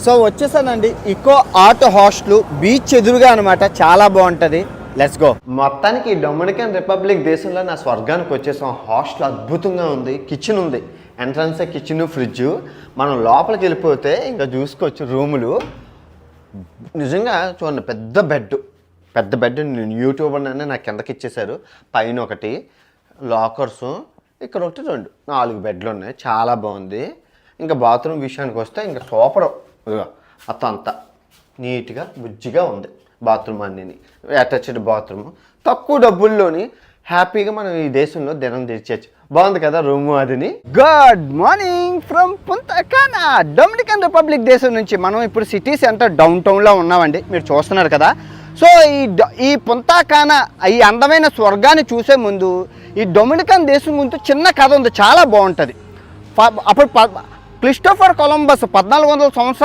So వచ్చేసానండి ఇకో art hostel beach ఎదురుగా అనమాట, చాలా బాగుంటుంది. Let's go. మొత్తానికి డొమినికన్ రిపబ్లిక్ దేశంలో నా స్వర్గానికి వచ్చేసాం. హాస్టల్ అద్భుతంగా ఉంది, కిచెన్ ఉంది, ఎంట్రన్స్ కిచెన్, ఫ్రిడ్జ్. మనం లోపలికి వెళ్ళిపోతే ఇంకా చూసుకోవచ్చు రూములు. నిజంగా చూడండి, పెద్ద బెడ్ నేను యూట్యూబర్ అని నాకు కిందకి ఇచ్చేశారు. పైన ఒకటి లాకర్సు, ఇక్కడ ఒకటి 4 బెడ్లు ఉన్నాయి, చాలా బాగుంది. ఇంకా బాత్రూమ్ విషయానికి వస్తే ఇంకా సూపర్, అంతా నీట్గా బుజ్జిగా ఉంది. బాత్రూమ్ అన్నీ అటాచ్డ్ బాత్రూమ్, తక్కువ డబ్బుల్లోని హ్యాపీగా మనం ఈ దేశంలో దినం తెచ్చచ్చు. బాగుంది కదా రూము అదిని. గుడ్ మార్నింగ్ ఫ్రమ్ పుంతా కానా, డొమినికన్ రిపబ్లిక్ దేశం నుంచి. మనం ఇప్పుడు సిటీ సెంటర్ డౌన్ టౌన్లో ఉన్నామండి, మీరు చూస్తున్నారు కదా. సో ఈ పుంతా కానా, ఈ అందమైన స్వర్గాన్ని చూసే ముందు ఈ డొమినికన్ దేశం గురించి చిన్న కథ ఉంది, చాలా బాగుంటుంది. అప్పుడు క్రిస్టోఫర్ కొలంబస్ 1400 సంవత్సరాలు